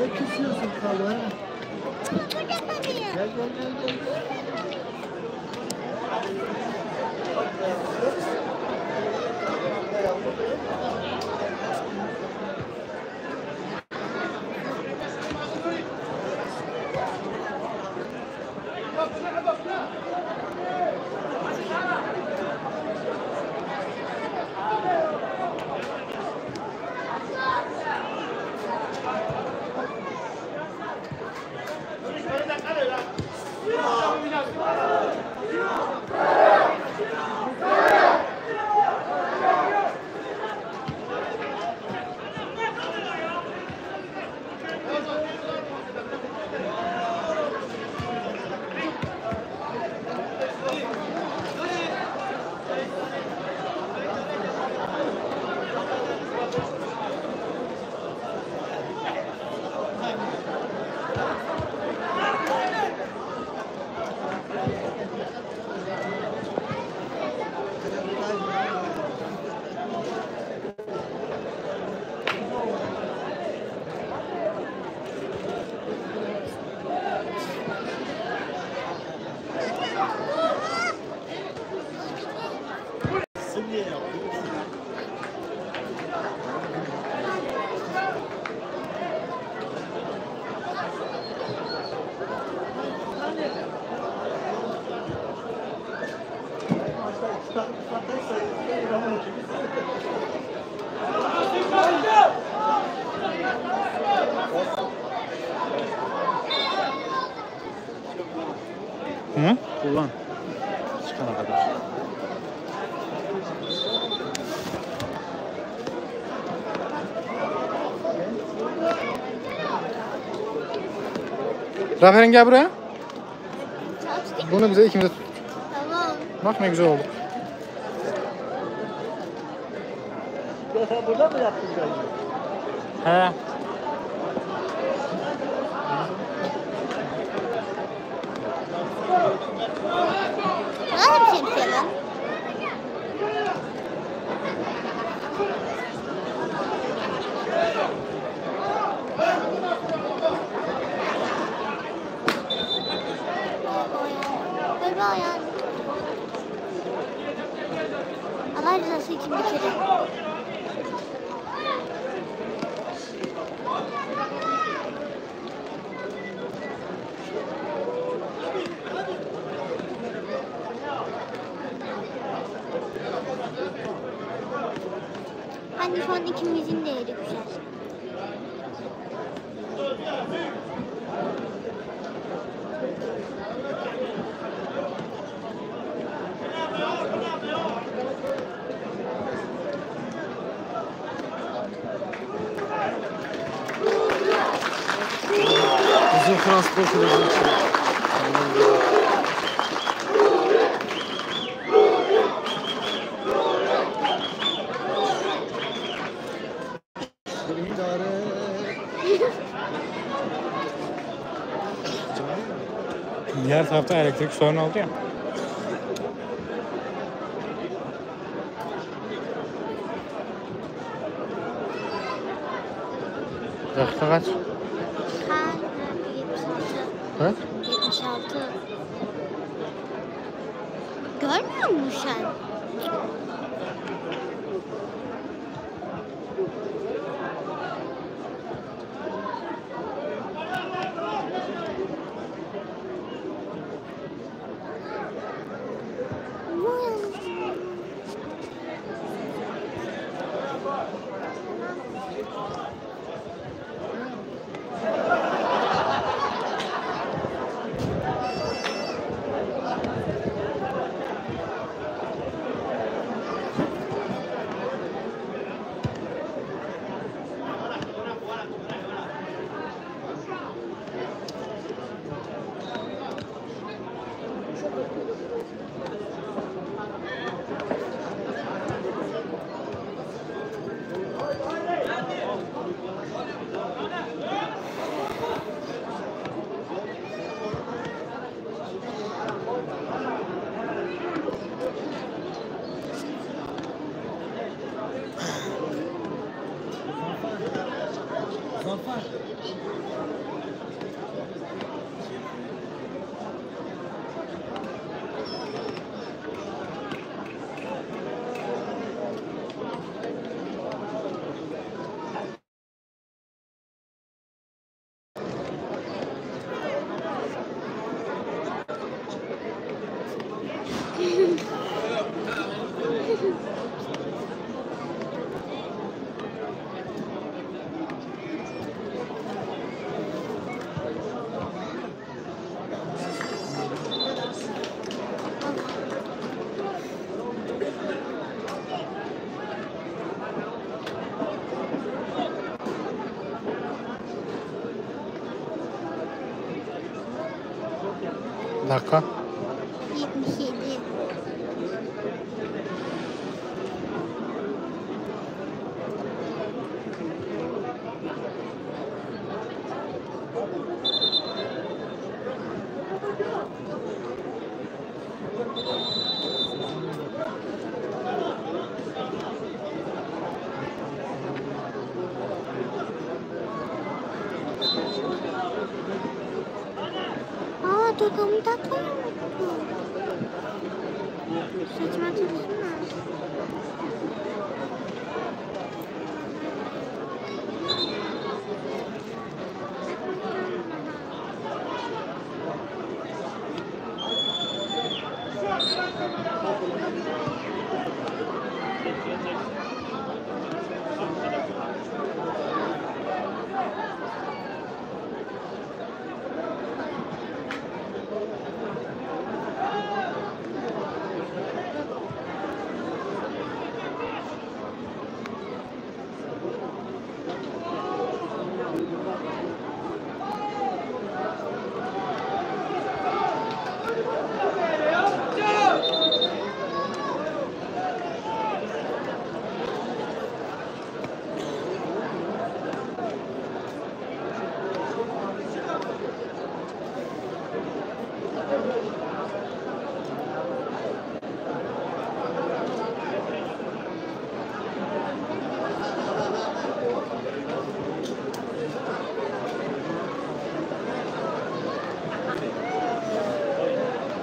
Ne kesiyorsun kalı? Gel. Hı? Kullan. Çıkana kadar. Raferin gel buraya. Bunu bize ikimize tut. Tamam. Bak ne güzel oldu. Ya sen burada mı yaptın galiba? He. Nasıl bir şemsiye lan? Böyle ayağın. Allah rızası için bir kere. Hani şu an ikimizin de yeri güzel. Bizim transport süreci için. Diğer tarafta elektrik sorunu oldu ya. Dakika kaç? Kan 76. He? 76. Görmüyor musun sen? Dakika. 77. Aa, tokamı takmayı unuttum. Saçma taksana.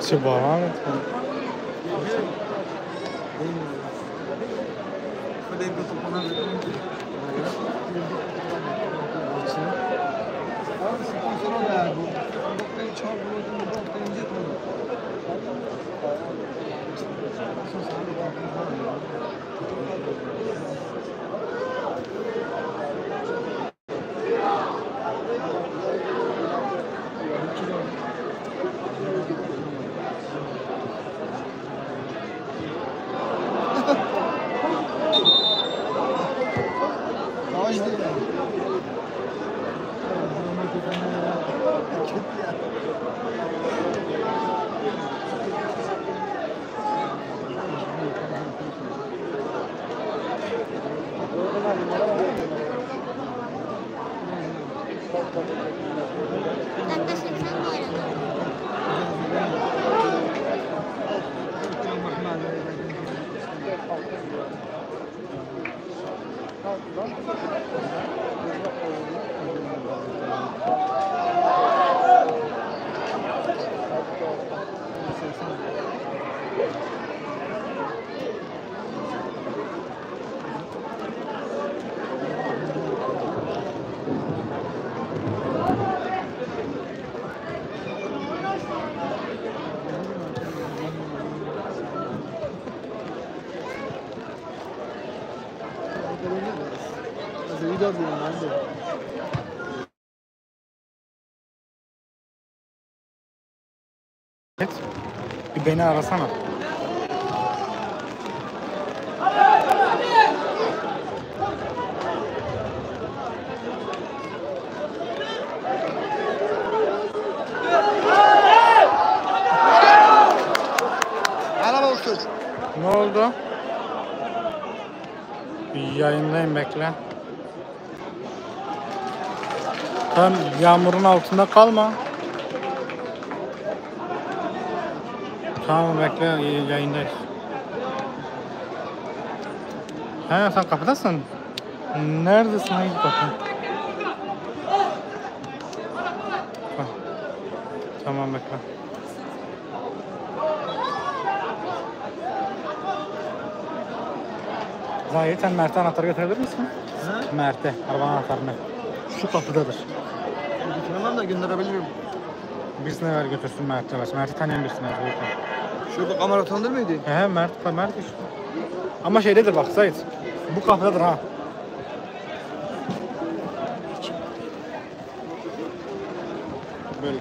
Subhanallah. Dakika 80 bu arada. Evet. Bir beni arasana. Helal olsun. Ne oldu? Yayındayım, bekle. Tam yağmurun altında kalma. Tamam, bekle, yayındayız. He, sen kapıdasın. Neredesin? Hangi kapı? Tamam bekle. Zahit sen Mert'e anahtarı götürebilir misin? He? Mert'e, arabanın anahtarını. Şu kapıdadır. Gitmem de gönderebilirim. Birisine ver götürsün Mert'e ver. Mert'i tanıyan birisine ver. Götür. Şurada kamera tanıdır mıydı? Mert işte. Ama şeydedir bak Zahit. Bu kapıdadır ha. Böyle.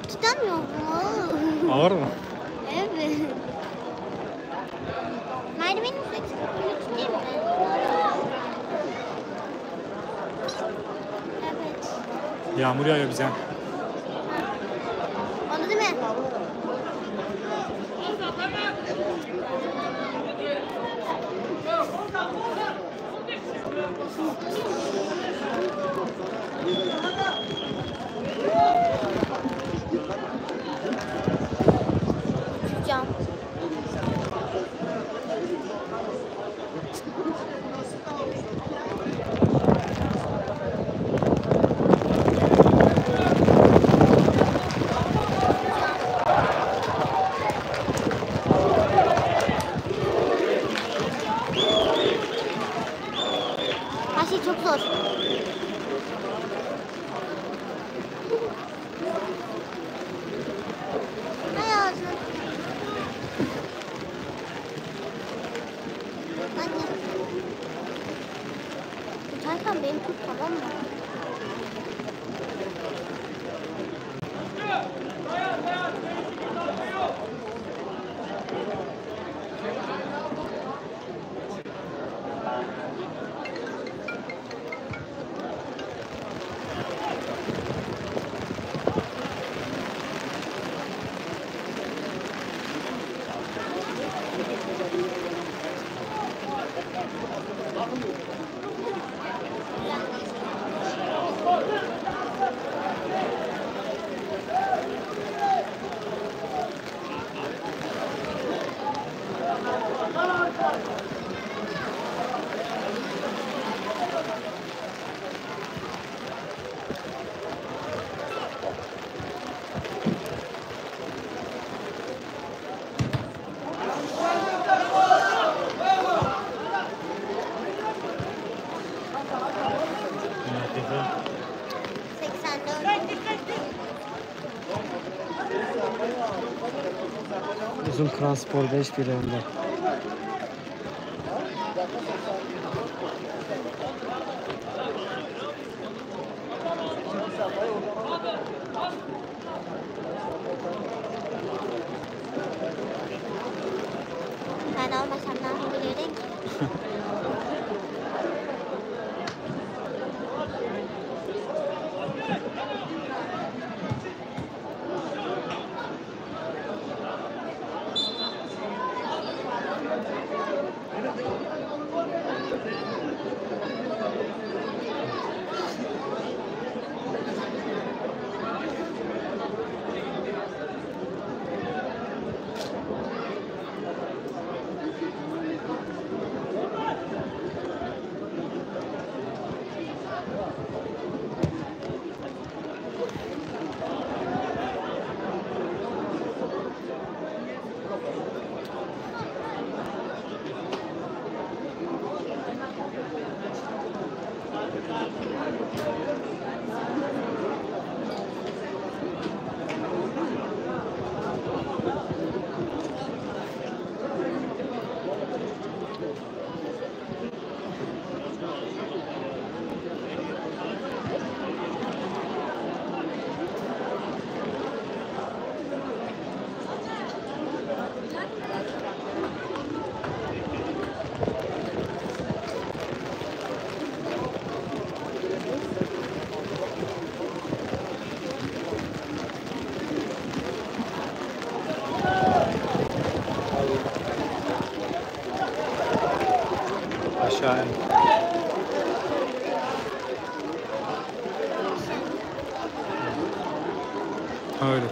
Tutamıyor mu? Ağır mı? Evet. Merdivenin üstüne çıkıp değil mi? Evet. Yağmur yağıyor bize. Onu değil mi? Cam. Her şey çok zor. Hayatım. Anne. Tutarsan beni tut, tamam mı? Uzun transpor 5 bir önde. Ben almasam ne yapabilirdin ki? Aşağı in. Öyle.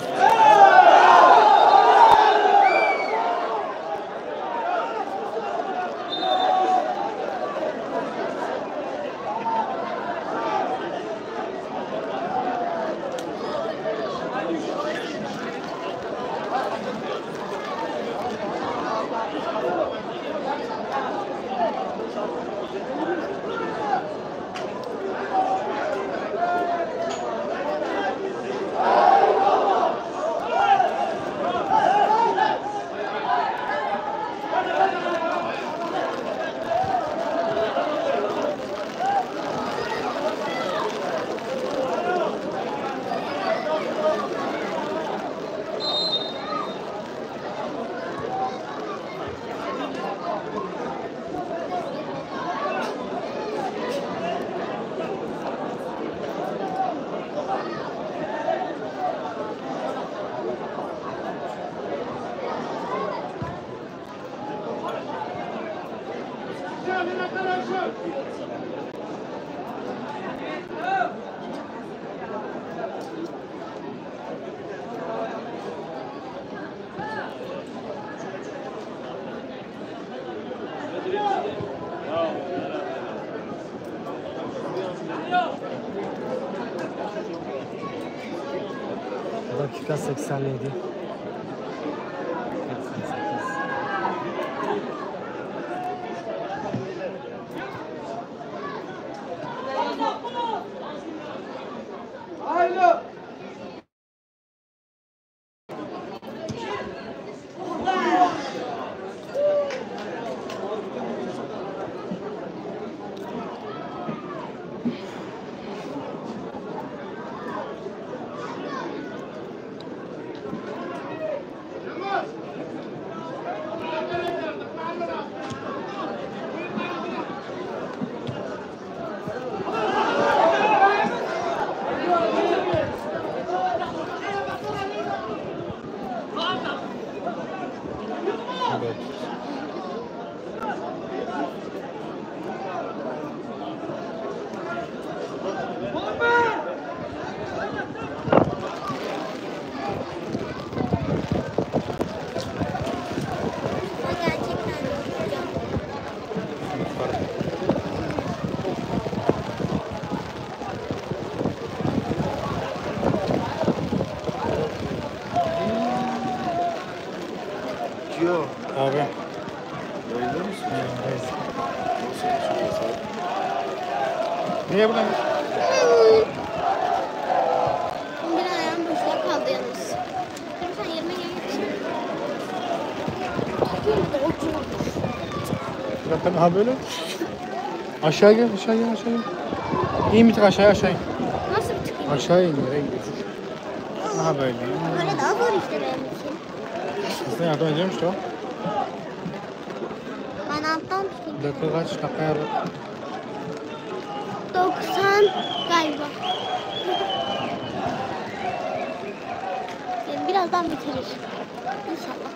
Dakika 87. 88. Evet. Ama gerçekten hocam. Yok. Abi. Öyle misin? Niye buradayım? Bir ayağım boşuna kaldı yalnız. Dur sen yerime gel. Zaten ha böyle. Aşağı gel, aşağı gel, aşağı gel. İyi mi tık aşağıya aşağı in. Nasıl bir çıkayım? Aşağı in, nereye gidiyorsun? Aha böyle. Böyle daha zor işte benim için. Aslında yardım edeceğim işte o. Ben alttan tutayım. Dakika kaç? Dakika yardım. 90 galiba. Yani birazdan bitirir. İnşallah.